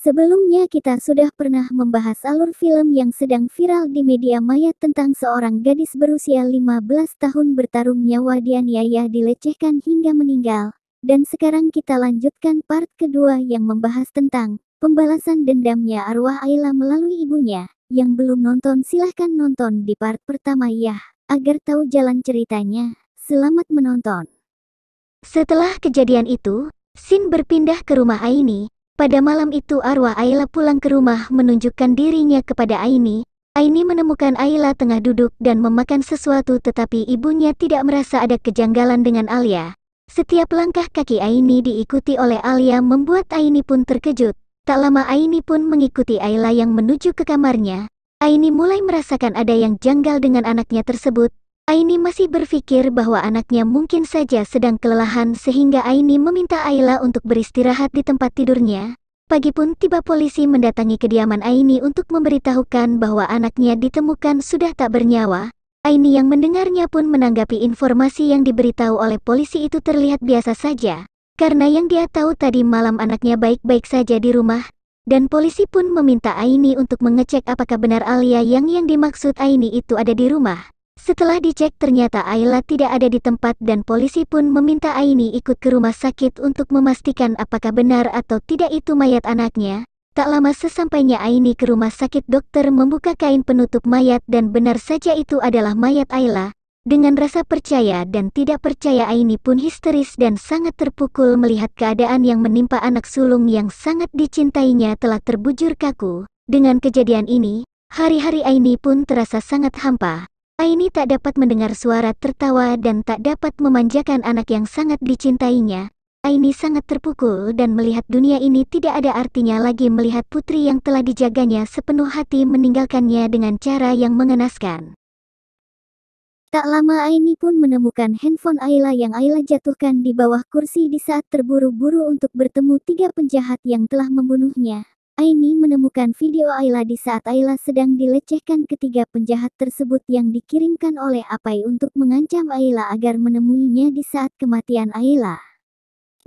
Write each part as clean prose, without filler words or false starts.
Sebelumnya kita sudah pernah membahas alur film yang sedang viral di media maya tentang seorang gadis berusia 15 tahun bertarung nyawa dianiaya dilecehkan hingga meninggal. Dan sekarang kita lanjutkan part kedua yang membahas tentang pembalasan dendamnya arwah Ayla melalui ibunya. Yang belum nonton silahkan nonton di part pertama ya, agar tahu jalan ceritanya. Selamat menonton. Setelah kejadian itu, Sin berpindah ke rumah Aini. Pada malam itu arwah Ayla pulang ke rumah menunjukkan dirinya kepada Aini. Aini menemukan Ayla tengah duduk dan memakan sesuatu tetapi ibunya tidak merasa ada kejanggalan dengan Alia. Setiap langkah kaki Aini diikuti oleh Alia membuat Aini pun terkejut. Tak lama Aini pun mengikuti Ayla yang menuju ke kamarnya. Aini mulai merasakan ada yang janggal dengan anaknya tersebut. Aini masih berpikir bahwa anaknya mungkin saja sedang kelelahan sehingga Aini meminta Ayla untuk beristirahat di tempat tidurnya. Pagi pun tiba polisi mendatangi kediaman Aini untuk memberitahukan bahwa anaknya ditemukan sudah tak bernyawa. Aini yang mendengarnya pun menanggapi informasi yang diberitahu oleh polisi itu terlihat biasa saja. Karena yang dia tahu tadi malam anaknya baik-baik saja di rumah. Dan polisi pun meminta Aini untuk mengecek apakah benar Alia yang dimaksud Aini itu ada di rumah. Setelah dicek ternyata Ayla tidak ada di tempat dan polisi pun meminta Aini ikut ke rumah sakit untuk memastikan apakah benar atau tidak itu mayat anaknya. Tak lama sesampainya Aini ke rumah sakit dokter membuka kain penutup mayat dan benar saja itu adalah mayat Ayla. Dengan rasa percaya dan tidak percaya Aini pun histeris dan sangat terpukul melihat keadaan yang menimpa anak sulung yang sangat dicintainya telah terbujur kaku. Dengan kejadian ini, hari-hari Aini pun terasa sangat hampa. Aini tak dapat mendengar suara tertawa dan tak dapat memanjakan anak yang sangat dicintainya. Aini sangat terpukul dan melihat dunia ini tidak ada artinya lagi melihat putri yang telah dijaganya sepenuh hati meninggalkannya dengan cara yang mengenaskan. Tak lama Aini pun menemukan handphone Ayla yang Ayla jatuhkan di bawah kursi di saat terburu-buru untuk bertemu 3 penjahat yang telah membunuhnya. Aini menemukan video Ayla di saat Ayla sedang dilecehkan ketiga penjahat tersebut yang dikirimkan oleh Apai untuk mengancam Ayla agar menemuinya di saat kematian Ayla.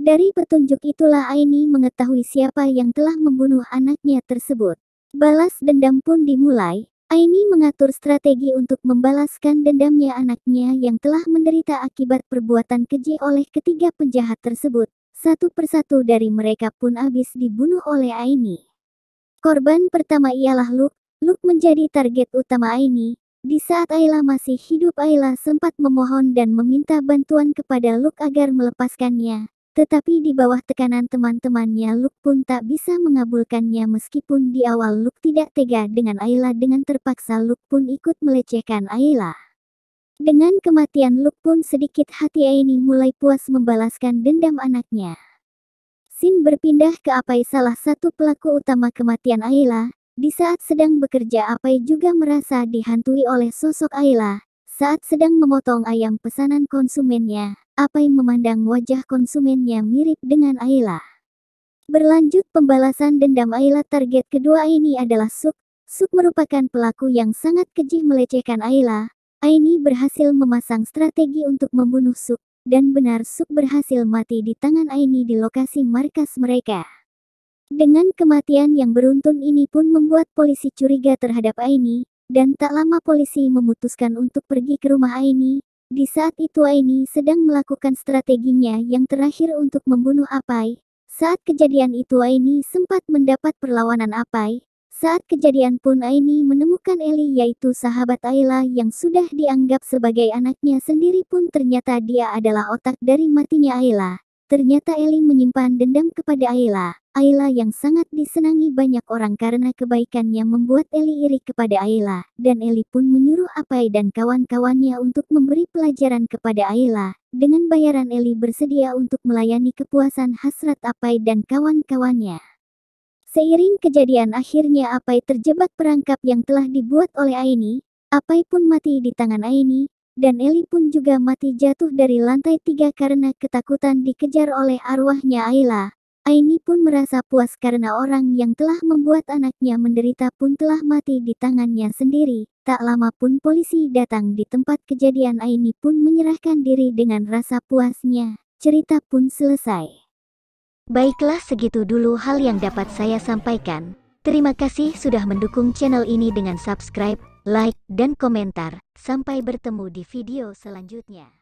Dari petunjuk itulah Aini mengetahui siapa yang telah membunuh anaknya tersebut. Balas dendam pun dimulai. Aini mengatur strategi untuk membalaskan dendamnya anaknya yang telah menderita akibat perbuatan keji oleh ketiga penjahat tersebut. Satu persatu dari mereka pun habis dibunuh oleh Aini. Korban pertama ialah Luke. Luke menjadi target utama Aini. Di saat Ayla masih hidup Ayla sempat memohon dan meminta bantuan kepada Luke agar melepaskannya. Tetapi di bawah tekanan teman-temannya Luke pun tak bisa mengabulkannya meskipun di awal Luke tidak tega dengan Ayla dengan terpaksa Luke pun ikut melecehkan Ayla. Dengan kematian Luke pun sedikit hati Aini mulai puas membalaskan dendam anaknya. Sin berpindah ke Apai salah satu pelaku utama kematian Ayla. Di saat sedang bekerja Apai juga merasa dihantui oleh sosok Ayla. Saat sedang memotong ayam pesanan konsumennya, Apai memandang wajah konsumennya mirip dengan Ayla. Berlanjut pembalasan dendam Ayla, target kedua ini adalah Suk. Suk merupakan pelaku yang sangat keji melecehkan Ayla. Aini berhasil memasang strategi untuk membunuh Suk. Dan benar Suk berhasil mati di tangan Aini di lokasi markas mereka. Dengan kematian yang beruntun ini pun membuat polisi curiga terhadap Aini, dan tak lama polisi memutuskan untuk pergi ke rumah Aini. Di saat itu Aini sedang melakukan strateginya yang terakhir untuk membunuh Apai. Saat kejadian itu Aini sempat mendapat perlawanan Apai. Saat kejadian pun Aini menemukan Eli yaitu sahabat Ayla yang sudah dianggap sebagai anaknya sendiri pun ternyata dia adalah otak dari matinya Ayla. Ternyata Eli menyimpan dendam kepada Ayla. Ayla yang sangat disenangi banyak orang karena kebaikannya membuat Eli iri kepada Ayla. Dan Eli pun menyuruh Apai dan kawan-kawannya untuk memberi pelajaran kepada Ayla. Dengan bayaran Eli bersedia untuk melayani kepuasan hasrat Apai dan kawan-kawannya. Seiring kejadian akhirnya Apai terjebak perangkap yang telah dibuat oleh Aini. Apai pun mati di tangan Aini, dan Eli pun juga mati jatuh dari lantai 3 karena ketakutan dikejar oleh arwahnya Ayla. Aini pun merasa puas karena orang yang telah membuat anaknya menderita pun telah mati di tangannya sendiri. Tak lama pun polisi datang di tempat kejadian. Aini pun menyerahkan diri dengan rasa puasnya. Cerita pun selesai. Baiklah, segitu dulu hal yang dapat saya sampaikan. Terima kasih sudah mendukung channel ini dengan subscribe, like, dan komentar. Sampai bertemu di video selanjutnya.